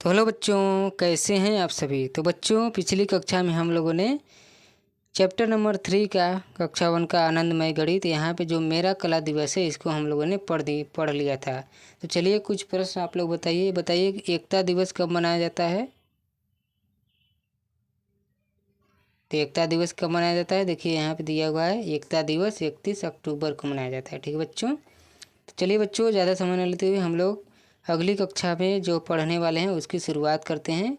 तो हेलो बच्चों, कैसे हैं आप सभी। तो बच्चों, पिछली कक्षा में हम लोगों ने चैप्टर नंबर 3 का कक्षा 1 का आनंदमय गणित, यहाँ पे जो मेरा कला दिवस है इसको हम लोगों ने पढ़ लिया था। तो चलिए कुछ प्रश्न आप लोग बताइए एकता दिवस कब मनाया जाता है। तो एकता दिवस कब मनाया जाता है, देखिए यहाँ पे दिया हुआ है, एकता दिवस 31 अक्टूबर को मनाया जाता है। ठीक है बच्चों। तो चलिए बच्चों, ज़्यादा समय न लेते हुए हम लोग अगली कक्षा में जो पढ़ने वाले हैं उसकी शुरुआत करते हैं,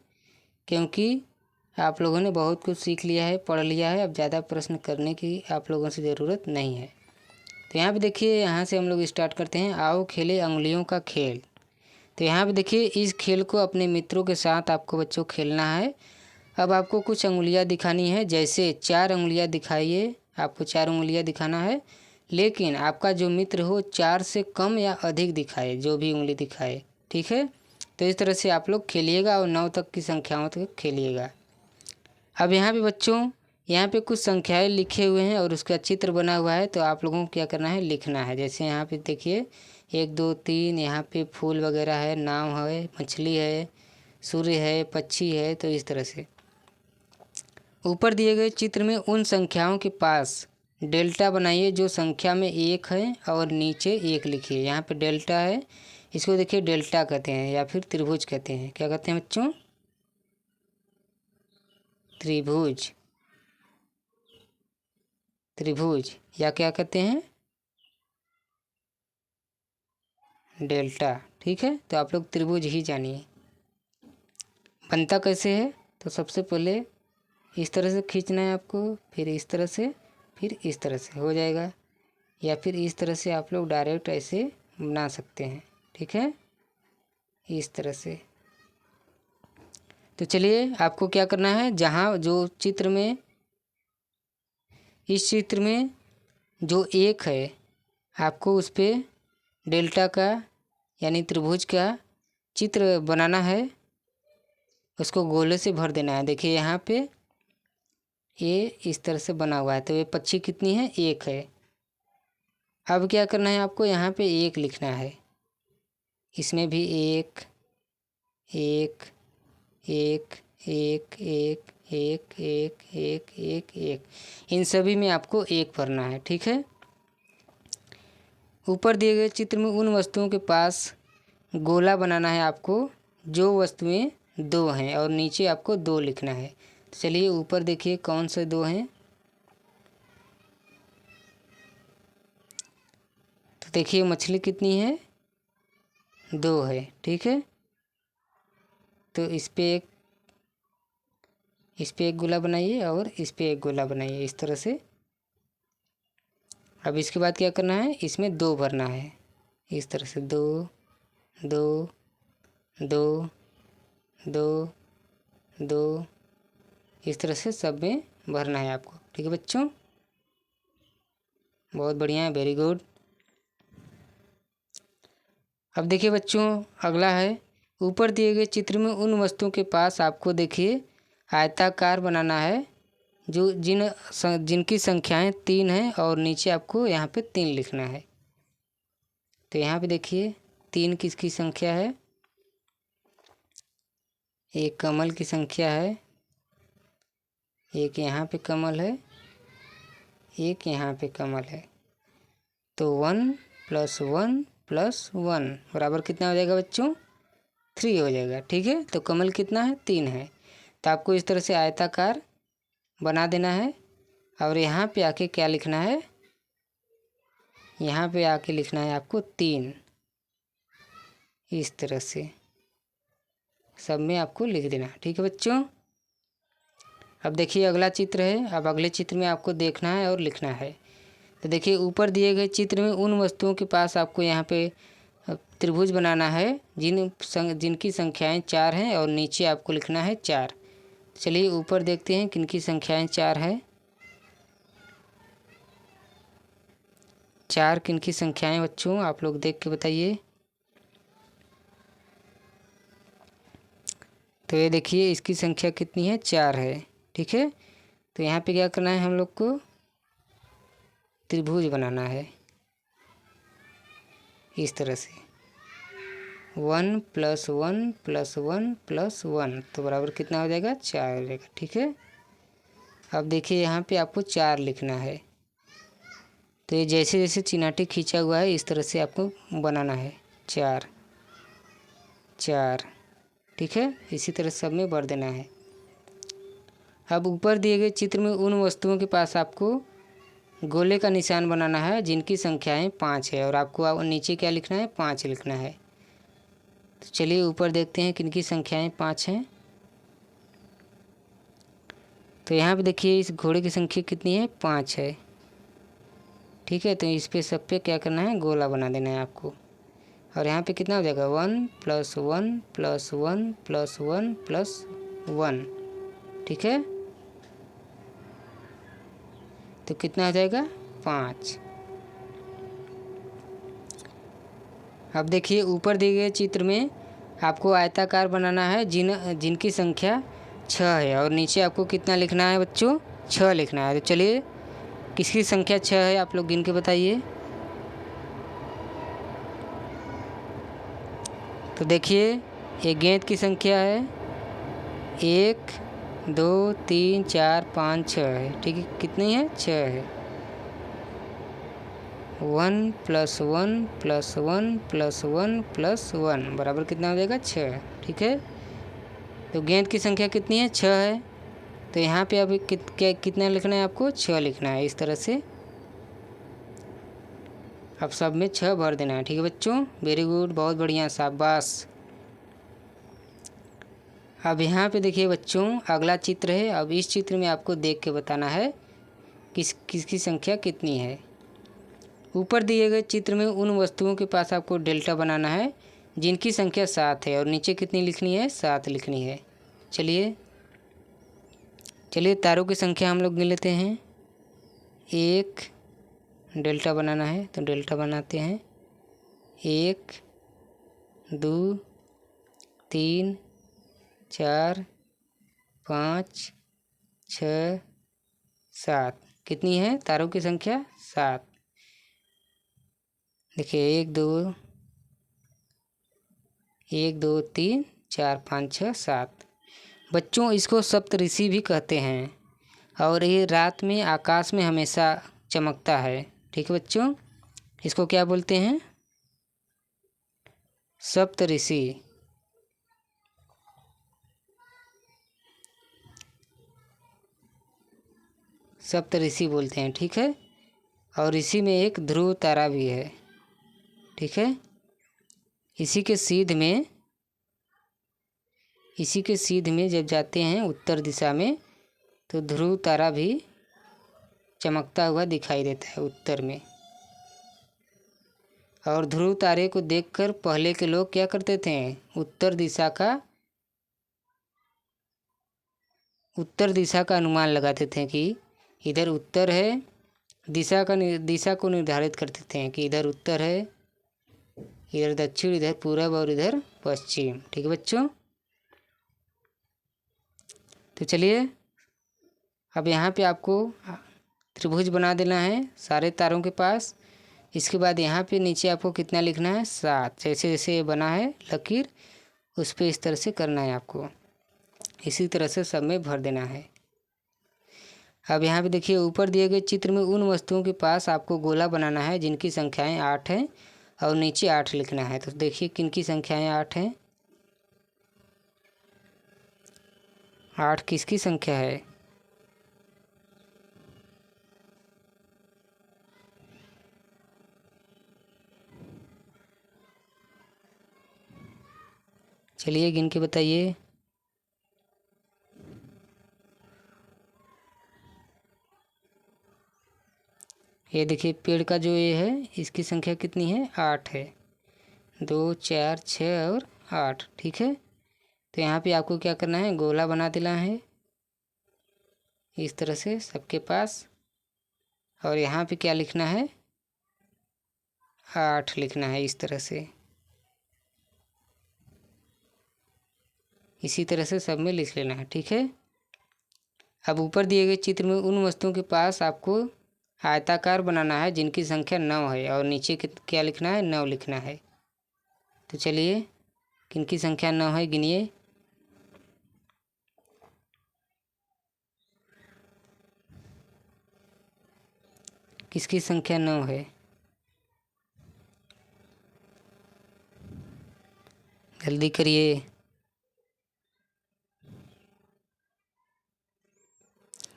क्योंकि आप लोगों ने बहुत कुछ सीख लिया है, पढ़ लिया है। अब ज़्यादा प्रश्न करने की आप लोगों से ज़रूरत नहीं है। तो यहाँ पे देखिए, यहाँ से हम लोग स्टार्ट करते हैं। आओ खेले उंगलियों का खेल। तो यहाँ पे देखिए, इस खेल को अपने मित्रों के साथ आपको बच्चों खेलना है। अब आपको कुछ उंगलियाँ दिखानी है, जैसे 4 उंगलियाँ दिखाइए, आपको 4 उंगलियाँ दिखाना है। लेकिन आपका जो मित्र हो 4 से कम या अधिक दिखाए, जो भी उंगली दिखाए। ठीक है। तो इस तरह से आप लोग खेलिएगा और 9 तक की संख्याओं तक खेलिएगा। अब यहाँ पे बच्चों, यहाँ पे कुछ संख्याएं लिखे हुए हैं और उसका चित्र बना हुआ है। तो आप लोगों को क्या करना है, लिखना है। जैसे यहाँ पे देखिए 1 2 3, यहाँ पे फूल वगैरह है, नाव है, मछली है, सूर्य है, पक्षी है। तो इस तरह से ऊपर दिए गए चित्र में उन संख्याओं के पास डेल्टा बनाइए जो संख्या में 1 है और नीचे 1 लिखिए। यहाँ पे डेल्टा है, इसको देखिए डेल्टा कहते हैं या फिर त्रिभुज कहते हैं। क्या कहते हैं बच्चों, त्रिभुज। त्रिभुज या क्या कहते हैं, डेल्टा। ठीक है। तो आप लोग त्रिभुज ही जानिए। बनता कैसे है, तो सबसे पहले इस तरह से खींचना है आपको, फिर इस तरह से, फिर इस तरह से हो जाएगा, या फिर इस तरह से आप लोग डायरेक्ट ऐसे बना सकते हैं। ठीक है, इस तरह से। तो चलिए, आपको क्या करना है, जहाँ जो चित्र में, इस चित्र में जो 1 है, आपको उस पर डेल्टा का यानी त्रिभुज का चित्र बनाना है। उसको गोले से भर देना है। देखिए यहाँ पे ये इस तरह से बना हुआ है। तो ये पक्षी कितनी है, 1 है। अब क्या करना है आपको, यहाँ पे 1 लिखना है। इसमें भी 1 1 1 1 1 1 1 1 1 1, इन सभी में आपको 1 भरना है। ठीक है। ऊपर दिए गए चित्र में उन वस्तुओं के पास गोला बनाना है आपको जो वस्तुएं 2 हैं, और नीचे आपको 2 लिखना है। तो चलिए ऊपर देखिए कौन से 2 हैं। तो देखिए मछली कितनी है, 2 है। ठीक है। तो इस पे एक गोला बनाइए और इस पे एक गोला बनाइए, इस तरह से। अब इसके बाद क्या करना है, इसमें 2 भरना है, इस तरह से 2 2 2 2 2, इस तरह से सब में भरना है आपको। ठीक है बच्चों, बहुत बढ़िया, वेरी गुड। अब देखिए बच्चों, अगला है, ऊपर दिए गए चित्र में उन वस्तुओं के पास आपको देखिए आयताकार बनाना है जो जिनकी संख्याएं 3 हैं, और नीचे आपको यहाँ पे 3 लिखना है। तो यहाँ पे देखिए 3 किसकी संख्या है, एक कमल की संख्या है, एक यहाँ पे कमल है, एक यहाँ पे कमल है। तो 1 + 1 + 1 बराबर कितना हो जाएगा बच्चों, 3 हो जाएगा। ठीक है। तो कमल कितना है, 3 है। तो आपको इस तरह से आयताकार बना देना है। और यहाँ पे आके क्या लिखना है, यहाँ पे आके लिखना है आपको 3, इस तरह से सब में आपको लिख देना। ठीक है बच्चों। अब देखिए अगला चित्र है। अब अगले चित्र में आपको देखना है और लिखना है। तो देखिए ऊपर दिए गए चित्र में उन वस्तुओं के पास आपको यहाँ पे त्रिभुज बनाना है जिनकी संख्याएं 4 हैं, और नीचे आपको लिखना है 4। चलिए ऊपर देखते हैं किनकी संख्याएं 4 है। 4 किनकी संख्याएं बच्चों, आप लोग देख के बताइए। तो ये देखिए इसकी संख्या कितनी है, 4 है। ठीक है। तो यहाँ पे क्या करना है, हम लोग को त्रिभुज बनाना है, इस तरह से। 1 + 1 + 1 + 1 तो बराबर कितना हो जाएगा 4 हो जाएगा। ठीक है, अब देखिए यहाँ पे आपको 4 लिखना है। तो ये जैसे जैसे चिनाटी खींचा हुआ है इस तरह से आपको बनाना है 4 4। ठीक है, इसी तरह सब में भर देना है। अब ऊपर दिए गए चित्र में उन वस्तुओं के पास आपको गोले का निशान बनाना है जिनकी संख्याएं 5 है और आपको नीचे क्या लिखना है 5 लिखना है। तो चलिए ऊपर देखते हैं किनकी संख्याएं 5 हैं। तो यहाँ पे देखिए इस घोड़े की संख्या कितनी है 5 है। ठीक है, तो इस पे सब पे क्या करना है गोला बना देना है आपको। और यहाँ पे कितना हो जाएगा 1 + 1 + 1 + 1 + 1। ठीक है, तो कितना हो जाएगा 5। अब देखिए ऊपर दिए गए चित्र में आपको आयताकार बनाना है जिनकी संख्या 6 है और नीचे आपको कितना लिखना है बच्चों 6 लिखना है। तो चलिए किसकी संख्या 6 है आप लोग गिन के बताइए। तो देखिए ये गेंद की संख्या है 1 2 3 4 5 6 है। ठीक है, कितनी है 6 है। 1 + 1 + 1 + 1 + 1 बराबर कितना हो जाएगा 6। ठीक है, तो गेंद की संख्या कितनी है 6 है। तो यहाँ पे अभी कितना लिखना है आपको 6 लिखना है इस तरह से। अब सब में 6 भर देना है। ठीक है बच्चों, वेरी गुड, बहुत बढ़िया, शाबाश। अब यहाँ पे देखिए बच्चों अगला चित्र है। अब इस चित्र में आपको देख के बताना है किसकी संख्या कितनी है। ऊपर दिए गए चित्र में उन वस्तुओं के पास आपको डेल्टा बनाना है जिनकी संख्या 7 है और नीचे कितनी लिखनी है 7 लिखनी है। चलिए तारों की संख्या हम लोग गिन लेते हैं। 1 डेल्टा बनाना है तो डेल्टा बनाते हैं। 1 2 3 4 5 6 7 कितनी है तारों की संख्या 7। देखिए 1 2 3 4 5 6 7। बच्चों इसको सप्तऋषि भी कहते हैं और ये रात में आकाश में हमेशा चमकता है। ठीक है बच्चों, इसको क्या बोलते हैं सप्तऋषि। सप्तऋषि बोलते हैं। ठीक है, और इसी में एक ध्रुव तारा भी है। ठीक है, इसी के सीध में जब जाते हैं उत्तर दिशा में तो ध्रुव तारा भी चमकता हुआ दिखाई देता है उत्तर में। और ध्रुव तारे को देखकर पहले के लोग क्या करते थे उत्तर दिशा का अनुमान लगाते थे कि इधर उत्तर है। दिशा को निर्धारित करते थे कि इधर उत्तर है, इधर दक्षिण, इधर पूरब और इधर पश्चिम। ठीक है बच्चों, तो चलिए अब यहाँ पे आपको त्रिभुज बना देना है सारे तारों के पास। इसके बाद यहाँ पे नीचे आपको कितना लिखना है 7। जैसे जैसे ये बना है लकीर उस पर इस तरह से करना है आपको, इसी तरह से सब में भर देना है। अब यहाँ पे देखिए ऊपर दिए गए चित्र में उन वस्तुओं के पास आपको गोला बनाना है जिनकी संख्याएं 8 हैं और नीचे 8 लिखना है। तो देखिए किनकी संख्याएं 8 हैं। 8 किसकी संख्या है चलिए गिन के बताइए। ये देखिए पेड़ का जो ये है इसकी संख्या कितनी है 8 है। 2 4 6 और 8। ठीक है, तो यहाँ पे आपको क्या करना है गोला बना देना है इस तरह से सबके पास। और यहाँ पे क्या लिखना है 8 लिखना है इस तरह से, इसी तरह से सब में लिख लेना है। ठीक है, अब ऊपर दिए गए चित्र में उन वस्तुओं के पास आपको आयताकार बनाना है जिनकी संख्या 9 है और नीचे क्या लिखना है 9 लिखना है। तो चलिए किनकी संख्या 9 है, गिनिए। किसकी संख्या 9 है? जल्दी करिए।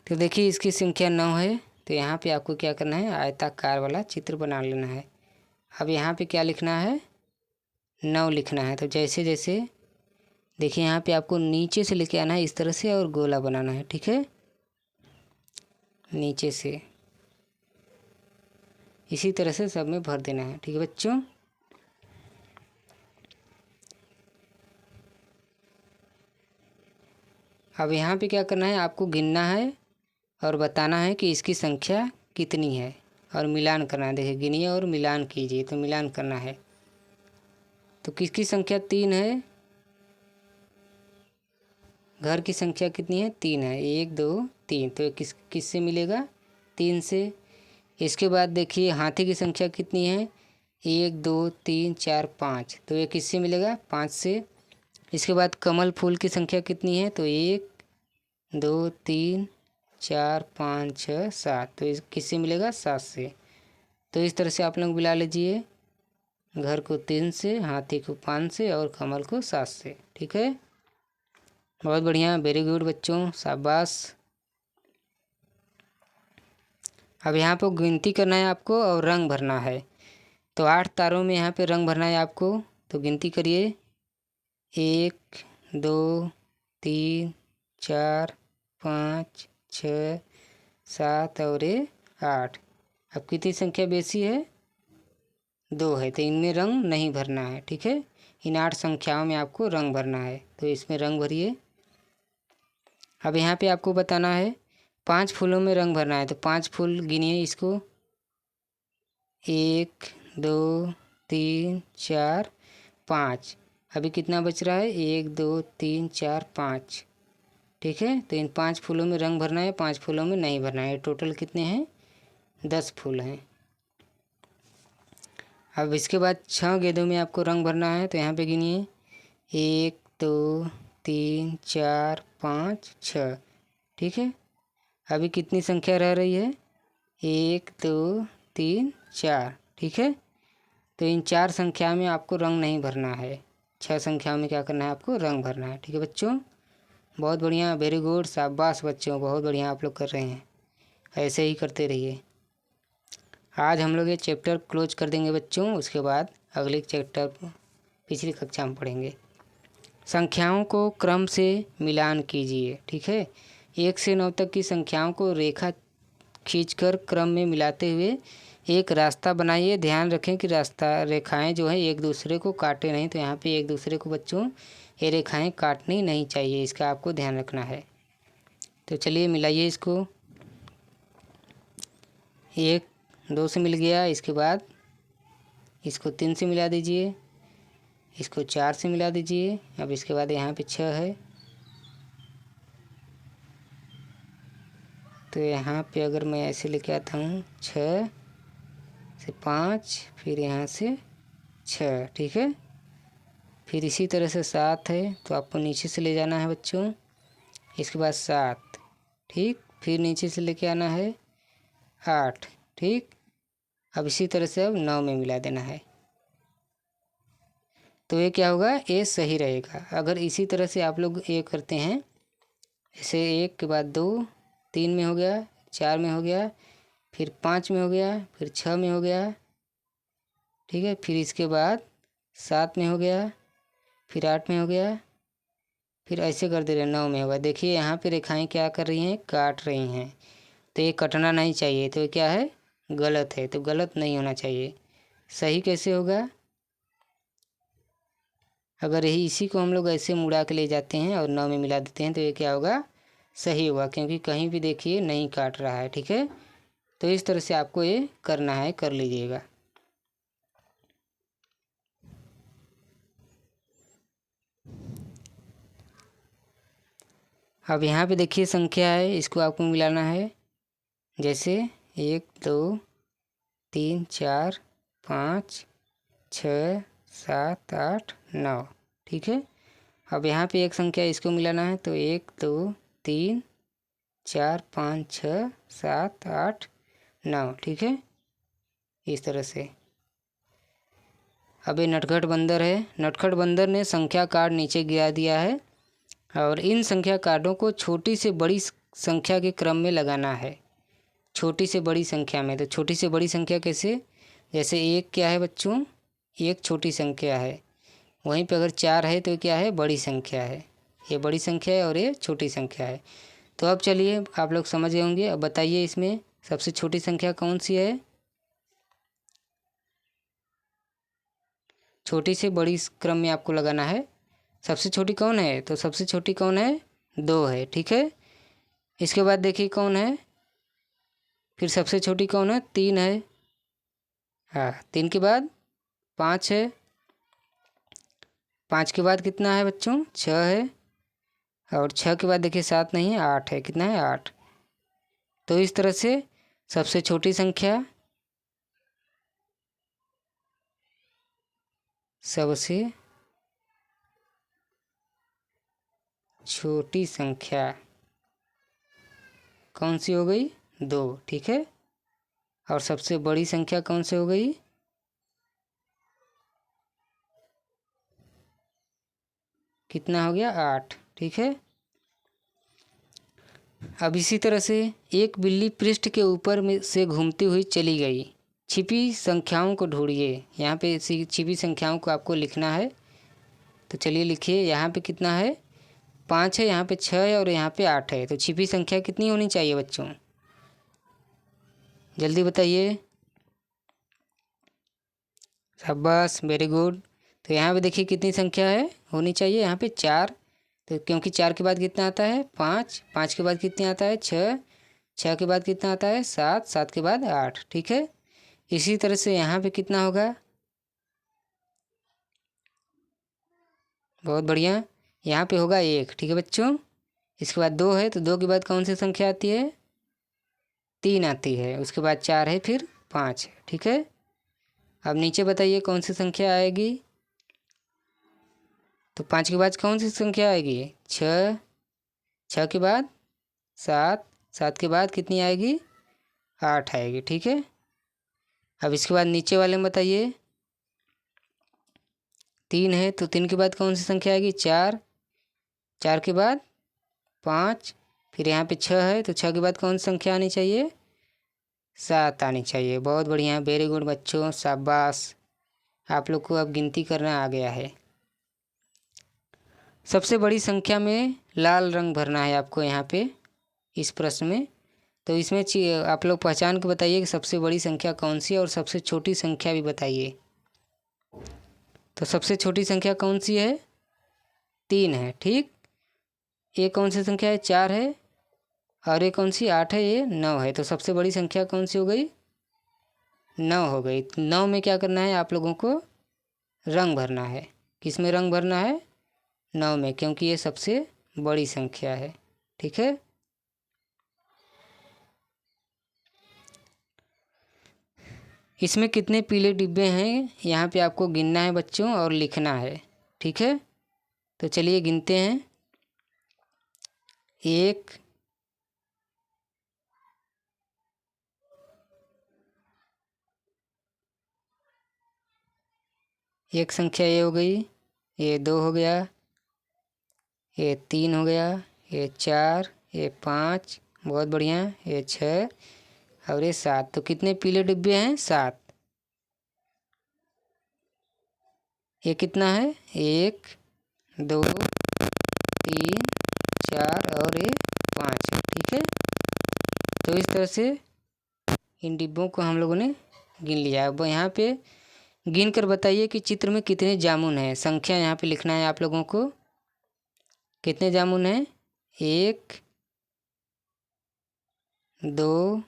तो देखिए इसकी संख्या 9 है, तो यहाँ पे आपको क्या करना है, आयताकार वाला चित्र बना लेना है। अब यहाँ पे क्या लिखना है, 9 लिखना है। तो जैसे जैसे देखिए यहाँ पे आपको नीचे से लेके आना है इस तरह से और गोला बनाना है, ठीक है, नीचे से इसी तरह से सब में भर देना है, ठीक है बच्चों। अब यहाँ पे क्या करना है, आपको गिनना है और बताना है कि इसकी संख्या कितनी है और मिलान करना है। देखिए गिनिए और मिलान कीजिए, तो मिलान करना है। तो किसकी संख्या 3 है, घर की संख्या कितनी है, 3 है, 1 2 3, तो किससे मिलेगा, 3 से। इसके बाद देखिए हाथी की संख्या कितनी है, 1 2 3 4 5, तो ये किससे मिलेगा, 5 से। इसके बाद कमल फूल की संख्या कितनी है, तो 1 2 3 4 5 6 7, तो इस किससे मिलेगा, 7 से। तो इस तरह से आप लोग मिला लीजिए, घर को 3 से, हाथी को 5 से और कमल को 7 से, ठीक है। बहुत बढ़िया, वेरी गुड बच्चों, शाबाश। अब यहाँ पर गिनती करना है आपको और रंग भरना है। तो 8 तारों में यहाँ पे रंग भरना है आपको। तो गिनती करिए, 1 2 3 4 5 6 7 और 8। अब कितनी संख्या बेसी है, 2 है, तो इनमें रंग नहीं भरना है, ठीक है। इन 8 संख्याओं में आपको रंग भरना है, तो इसमें रंग भरिए। अब यहाँ पे आपको बताना है 5 फूलों में रंग भरना है। तो 5 फूल गिनिए इसको, 1 2 3 4 5। अभी कितना बच रहा है, 1 2 3 4 5, ठीक है। तो इन 5 फूलों में रंग भरना है, 5 फूलों में नहीं भरना है। टोटल कितने हैं, 10 फूल हैं। अब इसके बाद 6 गेंदों में आपको रंग भरना है। तो यहाँ पे गिनिए, 1 2 3 4 5 6, ठीक है। अभी कितनी संख्या रह रही है, 1 2 3 4, ठीक है। तो इन 4 संख्या में आपको रंग नहीं भरना है, 6 संख्याओं में क्या करना है, आपको रंग भरना है, ठीक है बच्चों। बहुत बढ़िया, वेरी गुड, शाबाश बच्चों, बहुत बढ़िया आप लोग कर रहे हैं, ऐसे ही करते रहिए। आज हम लोग ये चैप्टर क्लोज कर देंगे बच्चों, उसके बाद अगले चैप्टर पिछली कक्षा में पढ़ेंगे। संख्याओं को क्रम से मिलान कीजिए, ठीक है। 1 से 9 तक की संख्याओं को रेखा खींचकर क्रम में मिलाते हुए एक रास्ता बनाइए। ध्यान रखें कि रास्ता रेखाएं जो हैं एक दूसरे को काटे नहीं। तो यहाँ पे एक दूसरे को बच्चों ये रेखाएं काटनी नहीं चाहिए, इसका आपको ध्यान रखना है। तो चलिए मिलाइए इसको, 1 2 से मिल गया, इसके बाद इसको 3 से मिला दीजिए, इसको 4 से मिला दीजिए। अब इसके बाद यहाँ पे 6 है, तो यहाँ पे अगर मैं ऐसे लेके आता हूँ, 6 से 5, फिर यहाँ से 6, ठीक है। फिर इसी तरह से 7 है, तो आपको नीचे से ले जाना है बच्चों, इसके बाद 7, ठीक। फिर नीचे से लेके आना है 8, ठीक। अब इसी तरह से अब 9 में मिला देना है। तो ये क्या होगा, ये सही रहेगा। अगर इसी तरह से आप लोग ये करते हैं, जैसे 1 के बाद 2 3 में हो गया, 4 में हो गया, फिर 5 में हो गया, फिर 6 में हो गया, ठीक है। फिर इसके बाद 7 में हो गया, फिर 8 में हो गया, फिर ऐसे कर दे रहे 9 में होगा। देखिए यहाँ पे रेखाएं क्या कर रही हैं, काट रही हैं। तो ये कटना नहीं चाहिए, तो ये क्या है, गलत है। तो गलत नहीं होना चाहिए, सही कैसे होगा, अगर यही इसी को हम लोग ऐसे मुड़ा के ले जाते हैं और 9 में मिला देते हैं, तो ये क्या होगा, सही होगा। क्योंकि कहीं भी देखिए नहीं काट रहा है, ठीक है। तो इस तरह से आपको ये करना है, कर लीजिएगा। अब यहाँ पे देखिए संख्या है, इसको आपको मिलाना है। जैसे 1 2 3 4 5 6 7 8 9, ठीक है। अब यहाँ पे एक संख्या इसको मिलाना है, तो 1 2 3 4 5 6 7 8 9, ठीक है, इस तरह से। अब ये नटखट बंदर है। नटखट बंदर ने संख्या कार्ड नीचे गिरा दिया है और इन संख्या कार्डों को छोटी से बड़ी संख्या के क्रम में लगाना है। छोटी से बड़ी संख्या में, तो छोटी से बड़ी संख्या कैसे, जैसे 1 क्या है बच्चों, 1 छोटी संख्या है। वहीं पे अगर 4 है तो क्या है, बड़ी संख्या है। ये बड़ी संख्या है और ये छोटी संख्या है। तो अब चलिए, आप लोग समझ गए होंगे। अब बताइए इसमें सबसे छोटी संख्या कौन सी है। छोटी से बड़ी क्रम में आपको लगाना है। सबसे छोटी कौन है, तो सबसे छोटी कौन है, 2 है, ठीक है। इसके बाद देखिए कौन है, फिर सबसे छोटी कौन है, 3 है। हाँ, 3 के बाद 5 है। 5 के बाद कितना है बच्चों, 6 है। और 6 के बाद देखिए 7 नहीं है, 8 है। कितना है, 8। तो इस तरह से सबसे छोटी संख्या, सबसे छोटी संख्या कौन सी हो गई, 2, ठीक है। और सबसे बड़ी संख्या कौन सी हो गई, कितना हो गया, 8, ठीक है। अब इसी तरह से एक बिल्ली पृष्ठ के ऊपर में से घूमती हुई चली गई। छिपी संख्याओं को ढूंढिए। यहाँ पे छिपी संख्याओं को आपको लिखना है। तो चलिए लिखिए। यहाँ पे कितना है, 5 है, यहाँ पे 6 है और यहाँ पे 8 है। तो छिपी संख्या कितनी होनी चाहिए बच्चों, जल्दी बताइए। शाबाश, वेरी गुड। तो यहाँ पे देखिए कितनी संख्या है, होनी चाहिए यहाँ पे 4। तो क्योंकि 4 के बाद कितना आता है, 5। 5 के बाद कितना आता है, 6। 6 के बाद कितना आता है, 7। 7 के बाद 8, ठीक है। इसी तरह से यहाँ पे कितना होगा, बहुत बढ़िया, यहाँ पे होगा 1, ठीक है बच्चों। इसके बाद 2 है, तो 2 के बाद कौन सी संख्या आती है, 3 आती है। उसके बाद 4 है, फिर 5 है, ठीक है। अब नीचे बताइए कौन सी संख्या आएगी। तो 5 के बाद कौन सी संख्या आएगी, 6। 6 के बाद 7। 7 के बाद कितनी आएगी, 8 आएगी, ठीक है। अब इसके बाद नीचे वाले में बताइए। 3 है, तो 3 के बाद कौन सी संख्या आएगी, 4। 4 के बाद 5। फिर यहाँ पे 6 है, तो 6 के बाद कौन सी संख्या आनी चाहिए, 7 आनी चाहिए। बहुत बढ़िया, वेरी गुड बच्चों, शाबाश। आप लोग को अब गिनती करना आ गया है। सबसे बड़ी संख्या में लाल रंग भरना है आपको यहाँ पे इस प्रश्न में। तो इसमें आप लोग पहचान के बताइए कि सबसे बड़ी संख्या कौन सी है और सबसे छोटी संख्या भी बताइए। तो सबसे छोटी संख्या कौन सी है, 3 है, ठीक। ये कौन सी संख्या है, 4 है। और ये कौन सी, 8 है, ये 9 है। तो सबसे बड़ी संख्या कौन सी हो गई, 9 हो गई। 9 में क्या करना है, आप लोगों को रंग भरना है। किस में रंग भरना है, 9 में, क्योंकि ये सबसे बड़ी संख्या है, ठीक है। इसमें कितने पीले डिब्बे हैं, यहाँ पे आपको गिनना है बच्चों और लिखना है, ठीक है। तो चलिए गिनते हैं। 1, एक संख्या ये हो गई, ये 2 हो गया, ये 3 हो गया, ये 4, ये 5, बहुत बढ़िया, ये 6 और ये 7। तो कितने पीले डिब्बे हैं, 7। ये कितना है, 1 2 3 4 और ये 5 है, ठीक है। तो इस तरह से इन डिब्बों को हम लोगों ने गिन लिया। अब यहाँ पे गिन कर बताइए कि चित्र में कितने जामुन हैं। संख्या यहाँ पे लिखना है आप लोगों को, कितने जामुन हैं, 1 2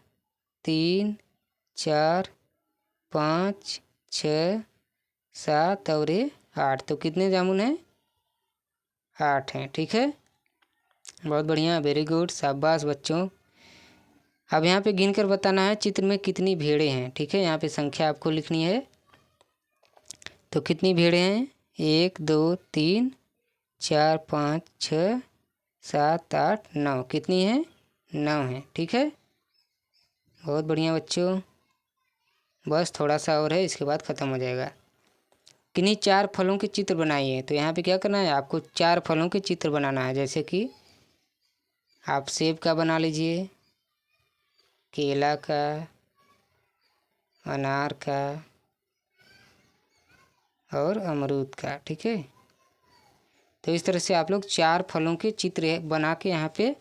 3 4 5 6 7 और ये 8। तो कितने जामुन हैं, 8 हैं, ठीक है। बहुत बढ़िया, वेरी गुड, शाबाश बच्चों। अब यहाँ पे गिन कर बताना है चित्र में कितनी भेड़ें हैं, ठीक है। यहाँ पे संख्या आपको लिखनी है। तो कितनी भेड़ें हैं, 1 2 3 4 5 6 7 8 9 कितनी है? 9 है। ठीक है, बहुत बढ़िया बच्चों, बस थोड़ा सा और है, इसके बाद ख़त्म हो जाएगा। किन्हीं 4 फलों के चित्र बनाइए। तो यहाँ पे क्या करना है, आपको 4 फलों के चित्र बनाना है। जैसे कि आप सेब का बना लीजिए, केला का, अनार का और अमरूद का। ठीक है, तो इस तरह से आप लोग 4 फलों के चित्र बना के यहाँ पे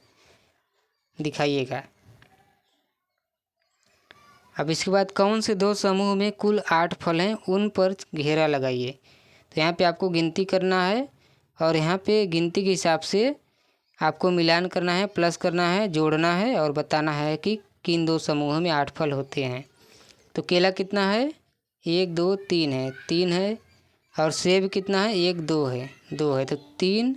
दिखाइएगा। अब इसके बाद कौन से 2 समूह में कुल 8 फल हैं, उन पर घेरा लगाइए। तो यहाँ पे आपको गिनती करना है और यहाँ पे गिनती के हिसाब से आपको मिलान करना है, प्लस करना है, जोड़ना है और बताना है कि किन 2 समूहों में 8 फल होते हैं। तो केला कितना है? 1 2 3 है, 3 है। और सेब कितना है? 1 2 है, 2 है। तो 3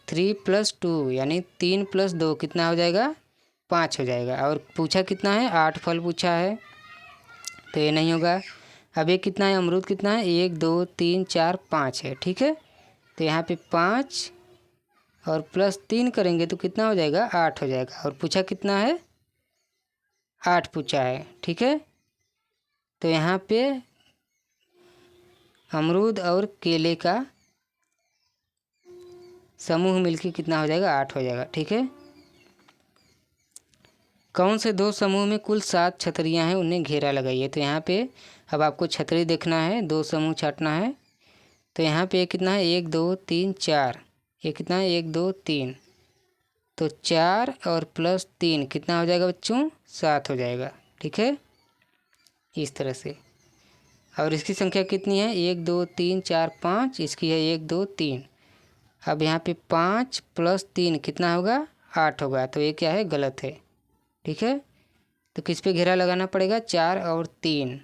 + 2 यानी 3 + 2 कितना हो जाएगा? 5 हो जाएगा। और पूछा कितना है? 8 फल पूछा है, तो ये नहीं होगा। अब ये कितना है? अमरूद कितना है? 1 2 3 4 5 है। ठीक है, तो यहाँ पे 5 और +3 करेंगे तो कितना हो जाएगा? 8 हो जाएगा। और पूछा कितना है? 8 पूछा है। ठीक है, तो यहाँ पे अमरूद और केले का समूह मिलके कितना हो जाएगा? 8 हो जाएगा। ठीक है, कौन से 2 समूह में कुल 7 छतरियाँ हैं, उन्हें घेरा लगाइए। तो यहाँ पे अब आपको छतरी देखना है, 2 समूह छाटना है। तो यहाँ पे कितना है? 1 2 3 4। ये कितना है? 1 2 3। तो 4 और +3 कितना हो जाएगा बच्चों? 7 हो जाएगा। ठीक है, इस तरह से। और इसकी संख्या कितनी है? 1 2 3 4 5, इसकी है 1 2 3। अब यहाँ पे 5 + 3 कितना होगा? 8 होगा। तो ये क्या है? गलत है। ठीक है, तो किस पे घेरा लगाना पड़ेगा? 4 और 3,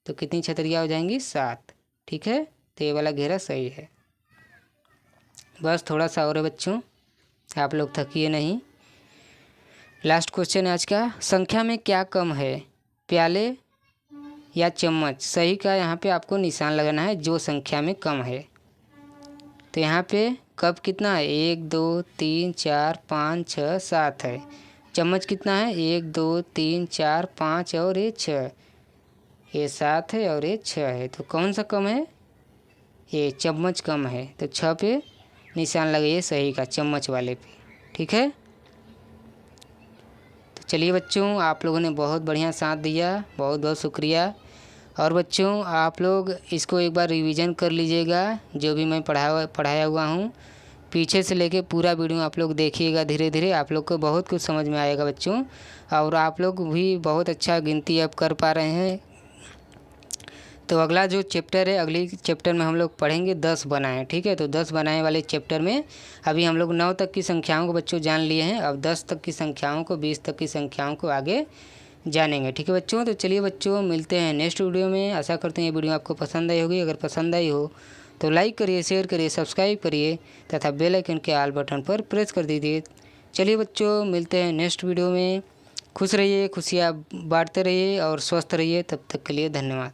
तो कितनी छतरियाँ हो जाएंगी? 7। ठीक है, तो ये वाला घेरा सही है। बस थोड़ा सा और है बच्चों, आप लोग थकिए नहीं। लास्ट क्वेश्चन है आज का, संख्या में क्या कम है, प्याले या चम्मच? सही का यहाँ पे आपको निशान लगाना है जो संख्या में कम है। तो यहाँ पे कप कितना है? 1 2 3 4 5 6 7 है। चम्मच कितना है? 1 2 3 4 5 और ये 6, ये 7 है और ये 6 है। तो कौन सा कम है? ये चम्मच कम है। तो 6 पे निशान लगाइए सही का, चम्मच वाले पे। ठीक है, तो चलिए बच्चों, आप लोगों ने बहुत बढ़िया साथ दिया, बहुत बहुत शुक्रिया। और बच्चों आप लोग इसको एक बार रिवीजन कर लीजिएगा, जो भी मैं पढ़ाया हुआ हूँ पीछे से लेके पूरा वीडियो आप लोग देखिएगा। धीरे धीरे आप लोग को बहुत कुछ समझ में आएगा बच्चों, और आप लोग भी बहुत अच्छा गिनती अब कर पा रहे हैं। तो अगला जो चैप्टर है, अगली चैप्टर में हम लोग पढ़ेंगे 10 बनाएं। ठीक है, तो 10 बनाएं वाले चैप्टर में अभी हम लोग 9 तक की संख्याओं को बच्चों जान लिए हैं। अब 10 तक की संख्याओं को, 20 तक की संख्याओं को आगे जानेंगे। ठीक है बच्चों, तो चलिए बच्चों मिलते हैं नेक्स्ट वीडियो में। आशा करते हैं ये वीडियो आपको पसंद आई होगी। अगर पसंद आई हो तो लाइक करिए, शेयर करिए, सब्सक्राइब करिए तथा बेल आइकन के ऑल बटन पर प्रेस कर दीजिए। चलिए बच्चों मिलते हैं नेक्स्ट वीडियो में। खुश रहिए, खुशियाँ बांटते रहिए और स्वस्थ रहिए। तब तक के लिए धन्यवाद।